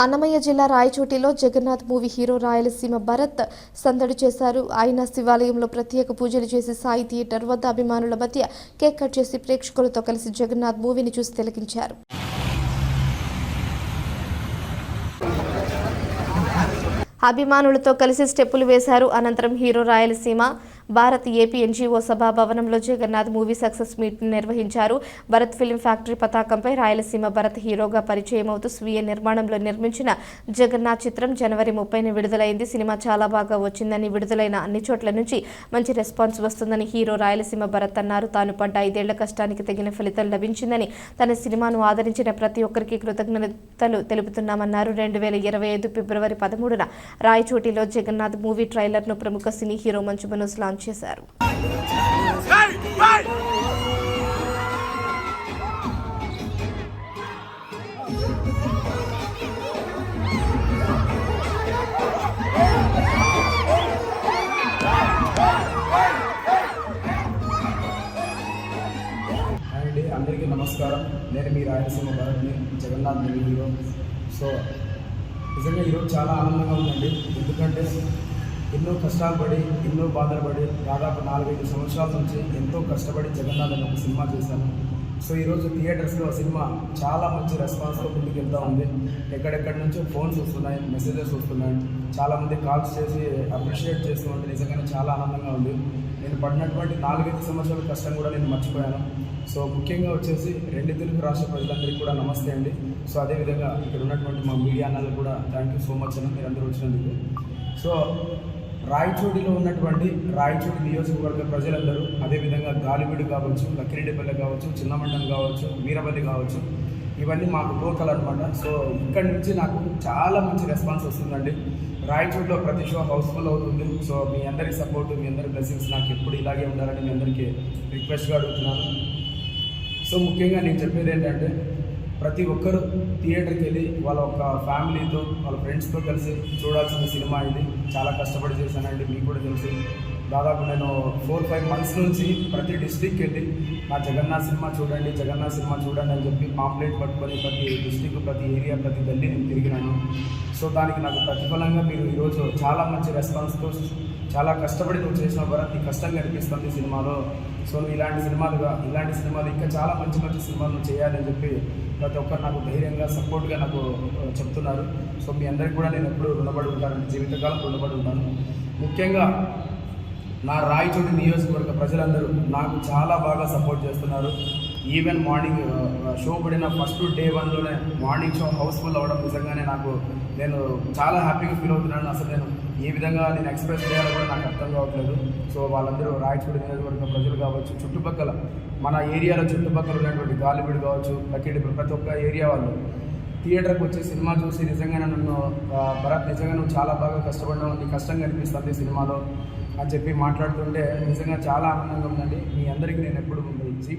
అన్నమయ్య జిల్లా రాయచోటిలో Jagannadh movie hero Rayalaseema Bharat సందడి చేశారు. ఆయన శివాలయంలో ప్రత్యేక పూజలు చేసి సాయి థియేటర్ వద్ద అభిమానుల మధ్య కేక్ కట్ చేసి ప్రేక్షకులతో కలిసి జగన్నాథ్ మూవీని చూసి తిలకించారు. అభిమానులతో కలిసి స్టెప్పులు వేశారు. అనంతరం hero Rayalaseema Bharat AP NGO సభా భవనంలో జగన్నాథ్ మూవీ సక్సెస్ మీట్ నిర్వహించారు. భరత్ ఫిల్మ్ ఫ్యాక్టరీ పతాకంపై రాయలసీమ భరత్ హీరోగా పరిచయం అవుతూ స్వీయ నిర్మాణంలో నిర్మించిన జగన్నాథ్ చిత్రం జనవరి 30న విడుదలైంది. సినిమా చాలా బాగా వచ్చిందని, విడుదలైన అన్ని చోట్ల నుంచి మంచి రెస్పాన్స్ వస్తుందని హీరో రాయలసీమ భరత్ అన్నారు. తాను పడ్డ 5 ఏళ్ల కష్టానికి తగిన ఫలితం లభించిందని, తన సినిమాను ఆదరించిన ప్రతి ఒక్కరికి కృతజ్ఞతలు తెలుపుతున్నామన్నారు. 2025 ఫిబ్రవరి 13న రాయచోటిలో జగన్నాథ్ మూవీ ట్రైలర్ను ప్రముఖ cine hero Manchu Manoj launch చేశారు. అందరికీ నమస్కారం. నేను మీ రాయలసీమ భరత్ని, జగన్నాథ్ మూవీ హీరో. సో నిజంగా ఈరోజు చాలా ఆనందంగా ఉందండి. ఎందుకంటే ఎన్నో కష్టాలు పడి, ఎన్నో బాధలు పడి, దాదాపు 4-5 సంవత్సరాల నుంచి ఎంతో కష్టపడి జగన్నాథ్ అని ఒక సినిమా చేశాను. సో ఈరోజు థియేటర్స్లో ఆ సినిమా చాలా మంచి రెస్పాన్స్తో ముందుకు వెళ్తూ ఉంది. ఎక్కడెక్కడి నుంచో ఫోన్స్ వస్తున్నాయి, మెసేజెస్ వస్తున్నాయి, చాలామంది కాల్స్ చేసి అప్రిషియేట్ చేస్తూ ఉంటే నిజంగానే చాలా ఆనందంగా ఉంది. నేను పడినటువంటి 4-5 సంవత్సరాల కష్టం కూడా నేను మర్చిపోయాను. సో ముఖ్యంగా వచ్చేసి 2 తెలుగు రాష్ట్ర ప్రజలందరికీ కూడా నమస్తే అండి. సో అదేవిధంగా ఇక్కడ ఉన్నటువంటి మా మీడియా అన్నలకు కూడా థ్యాంక్ యూ సో మచ్ అన్న, మీరు అందరూ వచ్చినందుకు. సో రాయచోటిలో ఉన్నటువంటి రాయచోటి నియోజకవర్గ ప్రజలందరూ, అదేవిధంగా గాలివీడు కావచ్చు, లక్కిరెడ్డిపల్లె కావచ్చు, చిన్నమండలం కావచ్చు, వీరపల్లి కావచ్చు, ఇవన్నీ మాకు లోకల్ అనమాట. సో ఇక్కడి నుంచి నాకు చాలా మంచి రెస్పాన్స్ వస్తుందండి. రాయచోటిలో ప్రతి షో హౌస్ఫుల్ అవుతుంది. సో మీ అందరి సపోర్టు, మీ అందరి బ్లెస్సింగ్స్ నాకు ఎప్పుడు ఇలాగే ఉండాలని మీ అందరికీ రిక్వెస్ట్గా అడుగుతున్నాను. సో ముఖ్యంగా నేను చెప్పేది ఏంటంటే, ప్రతి ఒక్కరు థియేటర్కి వెళ్ళి వాళ్ళ ఒక ఫ్యామిలీతో, వాళ్ళ ఫ్రెండ్స్తో కలిసి చూడాల్సిన సినిమా ఇది. చాలా కష్టపడి చేశానండి, మీకు కూడా తెలుసు. దాదాపు నేను 4-5 మంత్స్ నుంచి ప్రతి డిస్ట్రిక్ట్కి వెళ్ళి నా జగన్నాథ్ సినిమా చూడండి, జగన్నాథ్ సినిమా చూడండి అని చెప్పి పాంప్లెట్ పట్టుకొని ప్రతి డిస్ట్రిక్ట్, ప్రతి ఏరియా, ప్రతి గల్లీ నేను తిరిగినాను. సో దానికి నాకు ప్రతిఫలంగా మీరు ఈరోజు చాలా మంచి రెస్పాన్స్తో, చాలా కష్టపడి నువ్వు చేసిన భరత్, నీ కష్టం కనిపిస్తుంది సినిమాలో. సో నువ్వు ఇలాంటి సినిమాలు ఇంకా చాలా మంచి మంచి సినిమాలు చేయాలని చెప్పి ప్రతి ఒక్కరు నాకు ధైర్యంగా, సపోర్ట్గా నాకు చెప్తున్నారు. సో మీ అందరికీ కూడా నేను ఎప్పుడు రుణపడి ఉంటాను, జీవితకాలం రుణపడి ఉంటాను. ముఖ్యంగా నా రాయచోటి నియోజకవర్గ ప్రజలందరూ నాకు చాలా బాగా సపోర్ట్ చేస్తున్నారు. ఈవెన్ మార్నింగ్ షో పడిన ఫస్ట్ డే 1లోనే మార్నింగ్ షో హౌస్ఫుల్ అవ్వడం నిజంగానే నేను చాలా హ్యాపీగా ఫీల్ అవుతున్నాను. అసలు నేను ఏ విధంగా నేను ఎక్స్ప్రెస్ చేయాలో కూడా నాకు అర్థం కావట్లేదు. సో వాళ్ళందరూ రాయచోటి నియోజకవర్గ ప్రజలు కావచ్చు, చుట్టుపక్కల మన ఏరియాలో చుట్టుపక్కల ఉన్నటువంటి గాలివీడు కావచ్చు, లక్కిరెడ్డిపల్లి, ప్రతి ఒక్క ఏరియా వాళ్ళు థియేటర్కి వచ్చి సినిమా చూసి నిజంగానే నన్ను భరత్ నిజంగా నువ్వు చాలా బాగా కష్టపడినావు, నీ కష్టం కనిపిస్తుంది సినిమాలో అని చెప్పి మాట్లాడుతుంటే నిజంగా చాలా ఆనందంగా ఉందండి. మీ అందరికీ నేను ఎప్పుడు జీవితం